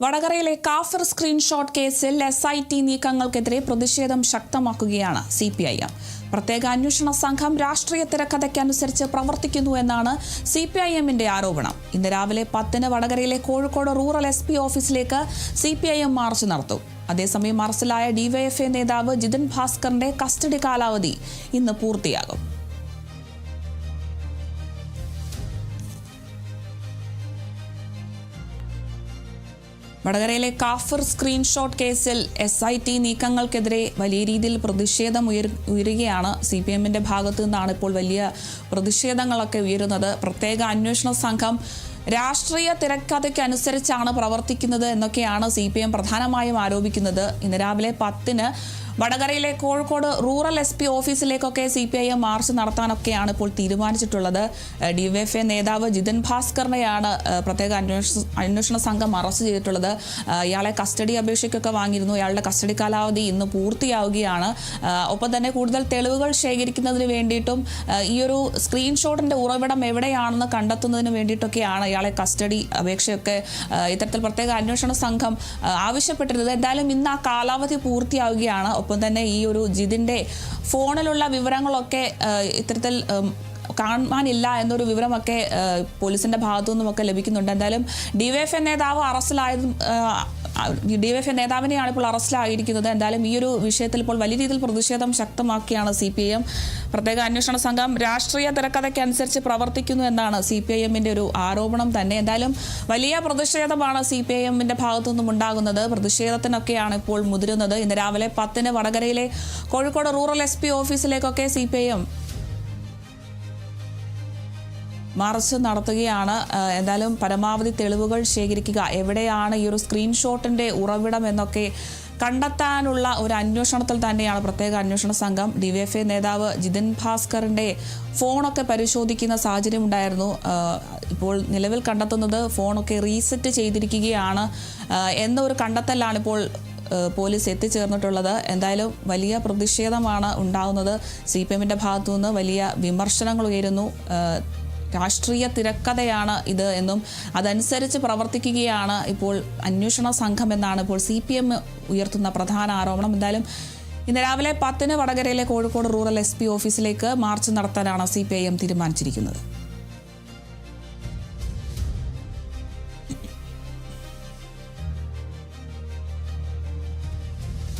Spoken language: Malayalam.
വടകരയിലെ കാഫിർ സ്ക്രീൻഷോട്ട് കേസിൽ SIT നീക്കങ്ങൾക്കെതിരെ പ്രതിഷേധം ശക്തമാക്കുകയാണ് CPIM. പ്രത്യേക അന്വേഷണ സംഘം രാഷ്ട്രീയ തിരക്കഥയ്ക്കനുസരിച്ച് പ്രവർത്തിക്കുന്നുവെന്നാണ് CPIMന്റെ ആരോപണം. ഇന്ന് രാവിലെ 10-ന് വടകരയിലെ കോഴിക്കോട് റൂറൽ SP ഓഫീസിലേക്ക് CPIM മാർച്ച് നടത്തും. അതേസമയം അറസ്റ്റിലായ DYFI നേതാവ് ജിതിൻ ഭാസ്കറിന്റെ കസ്റ്റഡി കാലാവധി ഇന്ന് പൂർത്തിയാകും. വടകരയിലെ കാഫിർ സ്ക്രീൻഷോട്ട് കേസിൽ SIT നീക്കങ്ങൾക്കെതിരെ വലിയ രീതിയിൽ പ്രതിഷേധം ഉയരുകയാണ്. CPIMന്റെ ഭാഗത്തു നിന്നാണ് ഇപ്പോൾ വലിയ പ്രതിഷേധങ്ങളൊക്കെ ഉയരുന്നത്. പ്രത്യേക അന്വേഷണ സംഘം രാഷ്ട്രീയ തിരക്കഥയ്ക്കനുസരിച്ചാണ് പ്രവർത്തിക്കുന്നത് എന്നൊക്കെയാണ് CPIM പ്രധാനമായും ആരോപിക്കുന്നത്. ഇന്ന് രാവിലെ 10-ന് വടകരയിലെ കോഴിക്കോട് റൂറൽ SP ഓഫീസിലേക്കൊക്കെ CPIM മാർച്ച് നടത്താനൊക്കെയാണ് ഇപ്പോൾ തീരുമാനിച്ചിട്ടുള്ളത്. DYFI നേതാവ് ജിതിൻ ഭാസ്കറിനെയാണ് പ്രത്യേക അന്വേഷണ സംഘം അറസ്റ്റ് ചെയ്തിട്ടുള്ളത്. ഇയാളെ കസ്റ്റഡി അപേക്ഷയ്ക്കൊക്കെ വാങ്ങിയിരുന്നു. ഇയാളുടെ കസ്റ്റഡി കാലാവധി ഇന്ന് പൂർത്തിയാവുകയാണ്. ഒപ്പം തന്നെ കൂടുതൽ തെളിവുകൾ ശേഖരിക്കുന്നതിന് വേണ്ടിയിട്ടും ഈ ഒരു സ്ക്രീൻഷോട്ടിന്റെ ഉറവിടം എവിടെയാണെന്ന് കണ്ടെത്തുന്നതിന് വേണ്ടിയിട്ടൊക്കെയാണ് ഇയാളെ കസ്റ്റഡി അപേക്ഷയൊക്കെ ഇത്തരത്തിൽ പ്രത്യേക അന്വേഷണ സംഘം ആവശ്യപ്പെട്ടിരുന്നത്. എന്തായാലും ഇന്ന് ആ കാലാവധി പൂർത്തിയാവുകയാണ്. ഒപ്പം തന്നെ ഈ ഒരു ജിതിന്റെ ഫോണിലുള്ള വിവരങ്ങളൊക്കെ ഇത്തരത്തിൽ കാണാനില്ല എന്നൊരു വിവരമൊക്കെ പോലീസിന്റെ ഭാഗത്തു നിന്നുമൊക്കെ ലഭിക്കുന്നുണ്ട്. എന്തായാലും DYFI നേതാവ് അറസ്റ്റിലായതും DYFI നേതാവിനെയാണ് ഇപ്പോൾ അറസ്റ്റിലായിരിക്കുന്നത്. എന്തായാലും ഈ ഒരു വിഷയത്തിൽ ഇപ്പോൾ വലിയ രീതിയിൽ പ്രതിഷേധം ശക്തമാക്കിയാണ് CPIM. പ്രത്യേക അന്വേഷണ സംഘം രാഷ്ട്രീയ തിരക്കഥയ്ക്കനുസരിച്ച് പ്രവർത്തിക്കുന്നു എന്നാണ് CPIMന്റെ ഒരു ആരോപണം തന്നെ. എന്തായാലും വലിയ പ്രതിഷേധമാണ് CPIMന്റെ ഭാഗത്തു നിന്നും ഉണ്ടാകുന്നത്. പ്രതിഷേധത്തിനൊക്കെയാണ് ഇപ്പോൾ മുതിരുന്നത്. ഇന്ന് രാവിലെ 10-ന് വടകരയിലെ കോഴിക്കോട് റൂറൽ SP ഓഫീസിലേക്കൊക്കെ CPIM മാർച്ച് നടത്തുകയാണ്. എന്തായാലും പരമാവധി തെളിവുകൾ ശേഖരിക്കുക, എവിടെയാണ് ഈ ഒരു സ്ക്രീൻഷോട്ടിന്റെ ഉറവിടം എന്നൊക്കെ കണ്ടെത്താനുള്ള ഒരു അന്വേഷണത്തിൽ തന്നെയാണ് പ്രത്യേക അന്വേഷണ സംഘം. DYFI നേതാവ് ജിതിൻ ഭാസ്കറിന്റെ ഫോണൊക്കെ പരിശോധിക്കുന്ന സാഹചര്യം ഉണ്ടായിരുന്നു. ഇപ്പോൾ നിലവിൽ കണ്ടെത്തുന്നത് ഫോണൊക്കെ റീസെറ്റ് ചെയ്തിരിക്കുകയാണ് എന്നൊരു കണ്ടെത്തലാണ് ഇപ്പോൾ പോലീസ് എത്തിച്ചേർന്നിട്ടുള്ളത്. എന്തായാലും വലിയ പ്രതിഷേധമാണ് ഉണ്ടാകുന്നത്. CPIMന്റെ ഭാഗത്തു നിന്ന് വലിയ വിമർശനങ്ങൾ ഉയരുന്നു. രാഷ്ട്രീയ തിരക്കഥയാണ് ഇത് എന്നും അതനുസരിച്ച് പ്രവർത്തിക്കുകയാണ് ഇപ്പോൾ അന്വേഷണ സംഘം എന്നാണ് ഇപ്പോൾ CPIM ഉയർത്തുന്ന പ്രധാന ആരോപണം. എന്തായാലും ഇന്ന് രാവിലെ 10-ന് വടകരയിലെ കോഴിക്കോട് റൂറൽ SP ഓഫീസിലേക്ക് മാർച്ച് നടത്താനാണ് CPIM തീരുമാനിച്ചിരിക്കുന്നത്.